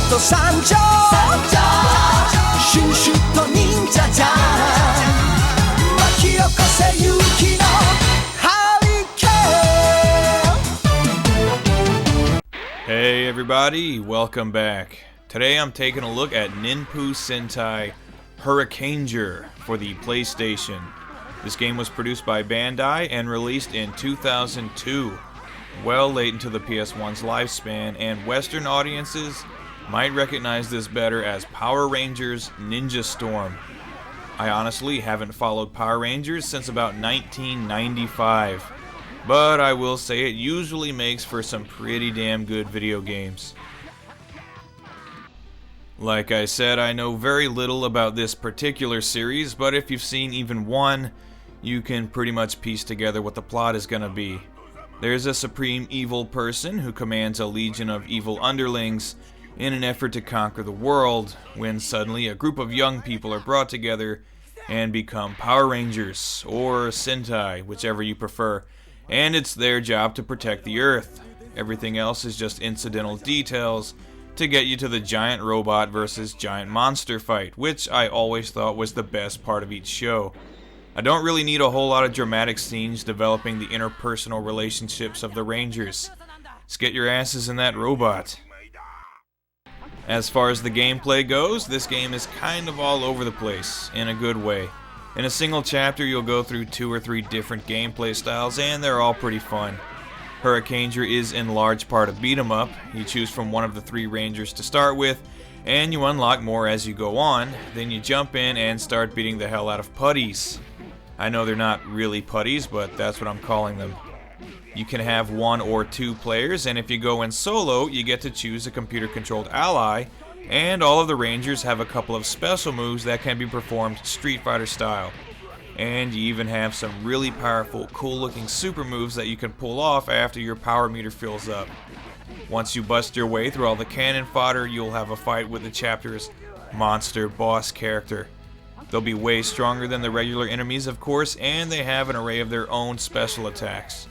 と参上シュシュと忍者じゃん巻き起こせ勇気のハリケーン Hey everybody, welcome back. Today I'm taking a look at Ninpuu Sentai Hurricanger for the PlayStation. This game was produced by Bandai and released in 2002, well late into the PS1's lifespan, and Western audiences might recognize this better as Power Rangers Ninja Storm. I honestly haven't followed Power Rangers since about 1995, but I will say it usually makes for some pretty damn good video games. Like I said, I know very little about this particular series, but if you've seen even one, you can pretty much piece together what the plot is gonna be. There's a supreme evil person who commands a legion of evil underlings in an effort to conquer the world, when suddenly a group of young people are brought together and become Power Rangers, or Sentai, whichever you prefer, and it's their job to protect the Earth. Everything else is just incidental details to get you to the giant robot versus giant monster fight, which I always thought was the best part of each show. I don't really need a whole lot of dramatic scenes developing the interpersonal relationships of the Rangers. Just get your asses in that robot. As far as the gameplay goes, this game is kind of all over the place, in a good way. In a single chapter you'll go through 2 or 3 different gameplay styles, and they're all pretty fun. Hurricanger is in large part a beat 'em up. You choose from one of the 3 Rangers to start with, and you unlock more as you go on. Then you jump in and start beating the hell out of putties. I know they're not really putties, but that's what I'm calling them. You can have 1 or 2 players, and if you go in solo, you get to choose a computer-controlled ally, and all of the Rangers have a couple of special moves that can be performed Street Fighter style. And you even have some really powerful, cool-looking super moves that you can pull off after your power meter fills up. Once you bust your way through all the cannon fodder, you'll have a fight with the chapter's monster boss character. They'll be way stronger than the regular enemies, of course, and they have an array of their own special attacks.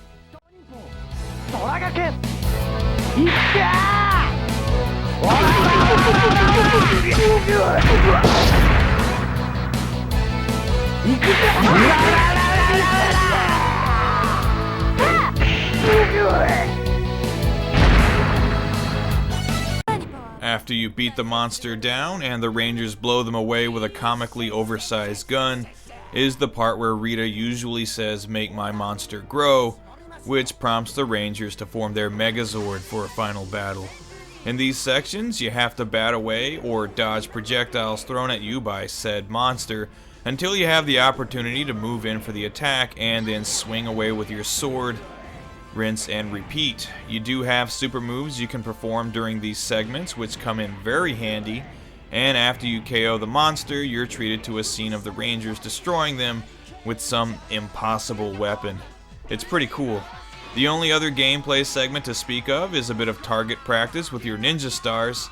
After you beat the monster down and the Rangers blow them away with a comically oversized gun, is the part where Rita usually says, "Make my monster grow," which prompts the Rangers to form their Megazord for a final battle. In these sections, you have to bat away or dodge projectiles thrown at you by said monster until you have the opportunity to move in for the attack and then swing away with your sword. Rinse and repeat. You do have super moves you can perform during these segments, which come in very handy, and after you KO the monster, you're treated to a scene of the Rangers destroying them with some impossible weapon. It's pretty cool. The only other gameplay segment to speak of is a bit of target practice with your ninja stars.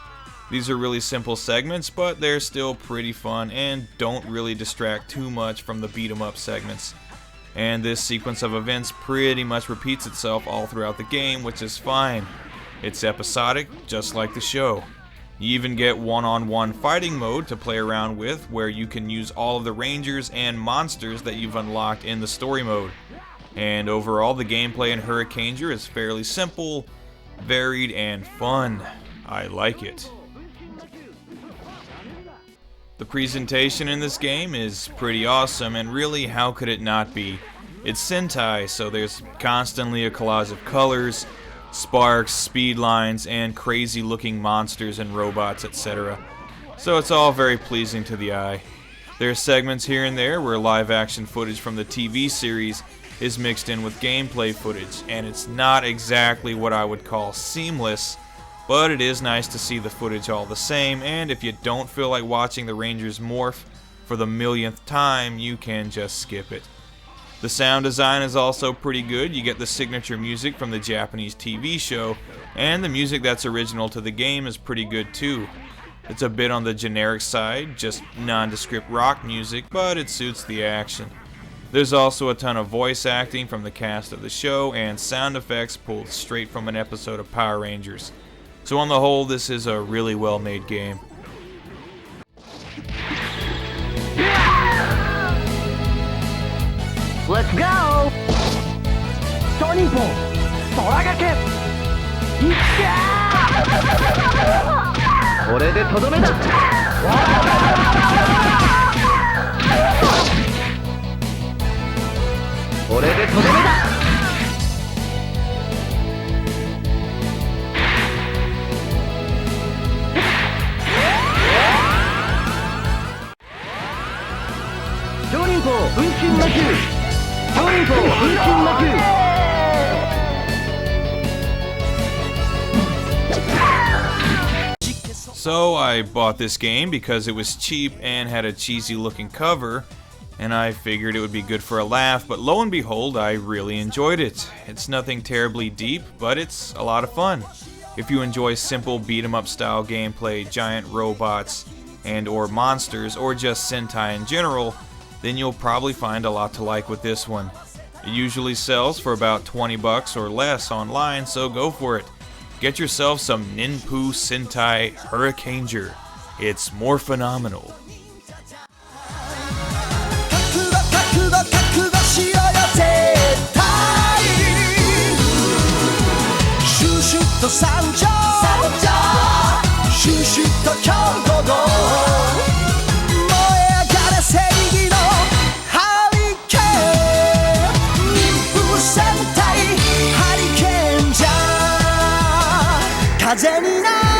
These are really simple segments, but they're still pretty fun and don't really distract too much from the beat 'em up segments. And this sequence of events pretty much repeats itself all throughout the game, which is fine. It's episodic, just like the show. You even get one-on-one fighting mode to play around with, where you can use all of the Rangers and monsters that you've unlocked in the story mode. And overall, the gameplay in Hurricanger is fairly simple, varied, and fun. I like it. The presentation in this game is pretty awesome, and really, how could it not be? It's Sentai, so there's constantly a collage of colors, sparks, speed lines, and crazy looking monsters and robots, etc. So it's all very pleasing to the eye. There's segments here and there where live action footage from the TV series is mixed in with gameplay footage, and it's not exactly what I would call seamless, but it is nice to see the footage all the same, and if you don't feel like watching the Rangers morph for the millionth time, you can just skip it. The sound design is also pretty good. You get the signature music from the Japanese TV show, and the music that's original to the game is pretty good too. It's a bit on the generic side, just nondescript rock music, but it suits the action. There's also a ton of voice acting from the cast of the show, and sound effects pulled straight from an episode of Power Rangers. So on the whole, this is a really well made game. Let's go! Ninpuu! Shoreviewken! いっしゃー！これでとどめだ！これでとどめだ！Ninpuu 分身魔球Ninpuu 分身魔球 So I bought this game because it was cheap and had a cheesy looking cover, and I figured it would be good for a laugh, but lo and behold, I really enjoyed it. It's nothing terribly deep, but it's a lot of fun. If you enjoy simple beat-em-up style gameplay, giant robots, and or monsters, or just Sentai in general, then you'll probably find a lot to like with this one. It usually sells for about 20 bucks or less online, so go for it. Get yourself some Ninpuu Sentai Hurricanger. It's more phenomenal. 覚悟しようよ絶対シュシュッと参上シュシュッと強度の燃え上がれ正義のハリケーン妊婦戦隊ハリケンジャー風にな